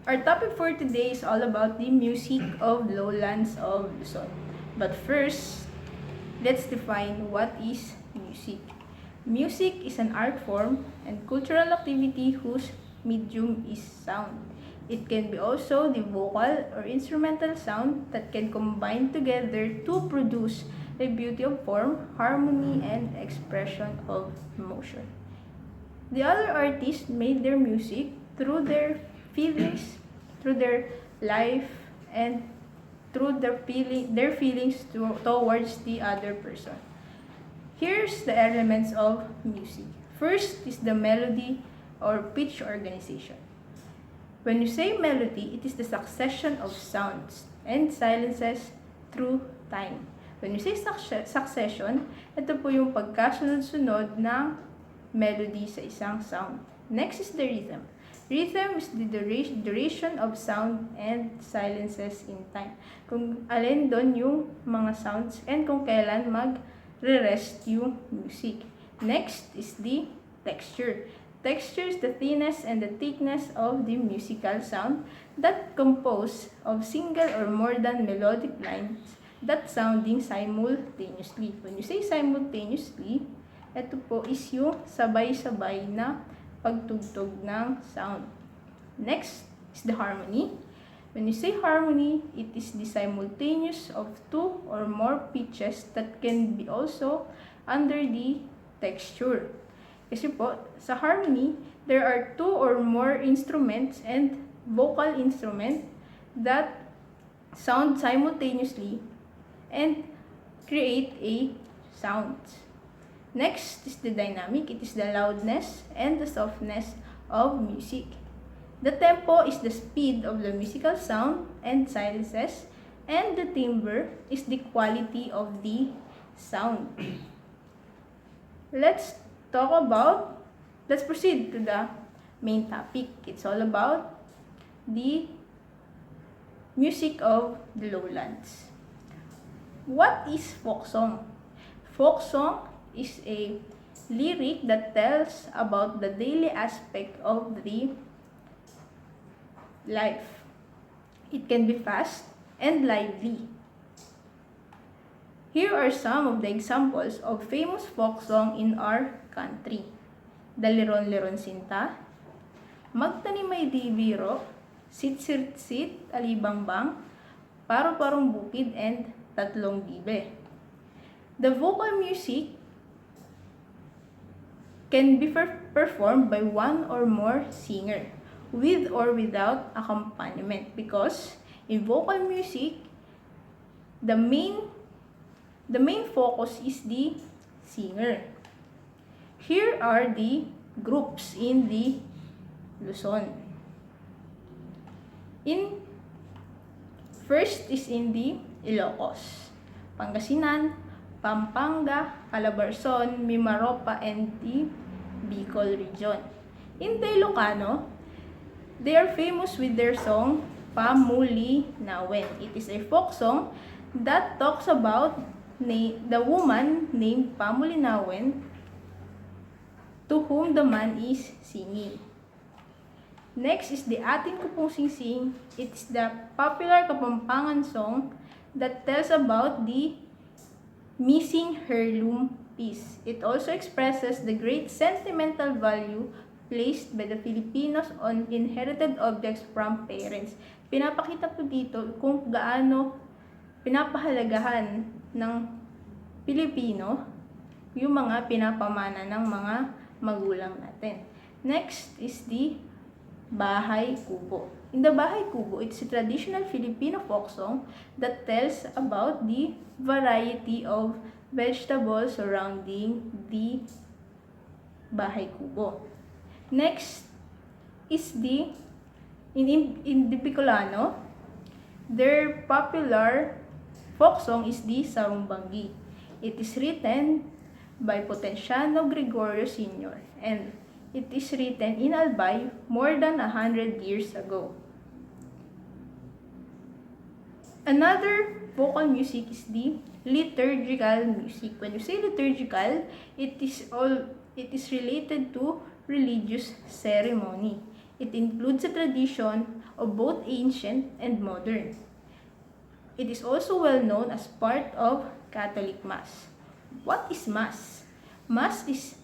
Our topic for today is all about the music of Lowlands of Luzon. But first, let's define what is music. Music is an art form and cultural activity whose medium is sound. It can be also the vocal or instrumental sound that can combine together to produce a beauty of form, harmony, and expression of emotion. The other artists made their music through their feelings, through their life, and through their feelings towards the other person. Here's the elements of music. First is the melody or pitch organization. When you say melody, it is the succession of sounds and silences through time. When you say succession, ito po yung pagkasunod-sunod ng melody sa isang sound. Next is the rhythm. Rhythm is the duration of sound and silences in time. Kung alin doon yung mga sounds and kung kailan mag-rest yung music. Next is the texture. Texture is the thinness and the thickness of the musical sound that compose of single or more than melodic lines that sounding simultaneously. When you say simultaneously, ito po is yung sabay-sabay na pagtugtog ng sound. Next is the harmony. When you say harmony, it is the simultaneous of two or more pitches that can be also under the texture. Kasi po, sa harmony, there are two or more instruments and vocal instrument that sound simultaneously and create a sound. Next is the dynamic. It is the loudness and the softness of music. The tempo is the speed of the musical sound and silences, and the timbre is the quality of the sound. Let's proceed to the main topic. It's all about the music of the Lowlands. What is folk song? Folk song is a lyric that tells about the daily aspect of the life. It can be fast and lively. Here are some of the examples of famous folk song in our country. Daliron-liron sinta, Magtanimay di biro, Sit-sit-sit, Alibangbang, Paro-parong bukid, and Tatlong bibe. The vocal music can be performed by one or more singer, with or without accompaniment, because in vocal music, the main focus is the singer. Here are the groups in the Luzon. First is in the Ilocos, Pangasinan, Pampanga, Calabarzon, Mimaropa, and the Bicol region. In the Ilocano, they are famous with their song Pamulinawen. It is a folk song that talks about the woman named Pamulinawen to whom the man is singing. Next is the Atin Ko Pong Singsing. It's the popular Kapampangan song that tells about the missing heirloom piece. It also expresses the great sentimental value placed by the Filipinos on inherited objects from parents. Pinapakita po dito kung gaano pinapahalagahan ng Pilipino yung mga pinapamana ng mga magulang natin. Next is the Bahay Kubo. In the Bahay Kubo, it's a traditional Filipino folk song that tells about the variety of vegetables surrounding the Bahay Kubo. Next is in the Bicolano, their popular folk song is the Sarumbanggi. It is written by Potenciano Gregorio Sr. and it is written in Albay more than 100 years ago. Another vocal music is the liturgical music. When you say liturgical, it is related to religious ceremony. It includes a tradition of both ancient and modern. It is also well known as part of Catholic Mass. What is Mass? Mass is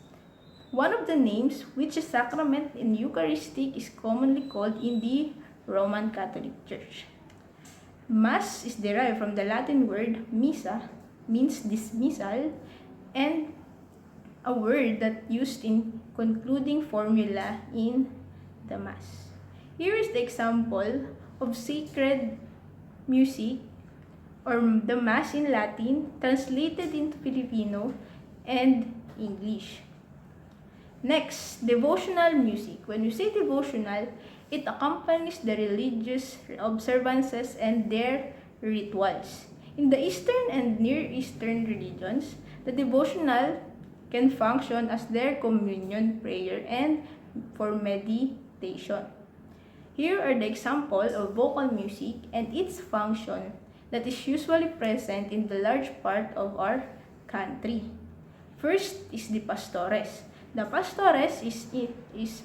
one of the names which a sacrament in Eucharistic is commonly called in the Roman Catholic Church. Mass is derived from the Latin word missa, means dismissal, and a word that used in concluding formula in the Mass. Here is the example of sacred music or the Mass in Latin translated into Filipino and English. Next, devotional music. When you say devotional, it accompanies the religious observances and their rituals. In the Eastern and Near Eastern religions, the devotional can function as their communion prayer and for meditation. Here are the examples of vocal music and its function that is usually present in the large part of our country. First is the pastores. The pastores is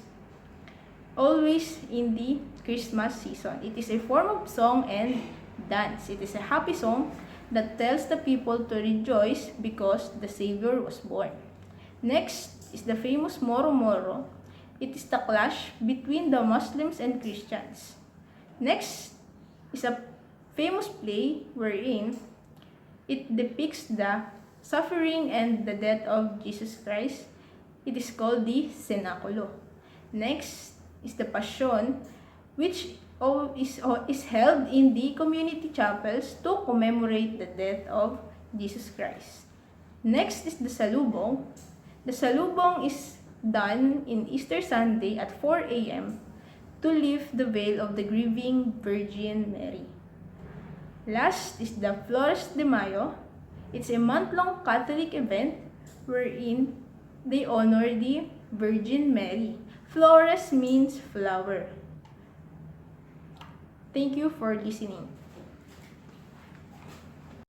always in the Christmas season. It is a form of song and dance. It is a happy song that tells the people to rejoice because the Savior was born. Next is the famous Moro Moro. It is the clash between the Muslims and Christians. Next is a famous play wherein it depicts the suffering and the death of Jesus Christ. It is called the Cenaculo. Next is the Passion, which is held in the community chapels to commemorate the death of Jesus Christ. Next is the Salubong. The Salubong is done in Easter Sunday at 4 a.m. to lift the veil of the grieving Virgin Mary. Last is the Flores de Mayo. It's a month-long Catholic event wherein they honor the Virgin Mary. Flores means flower. Thank you for listening.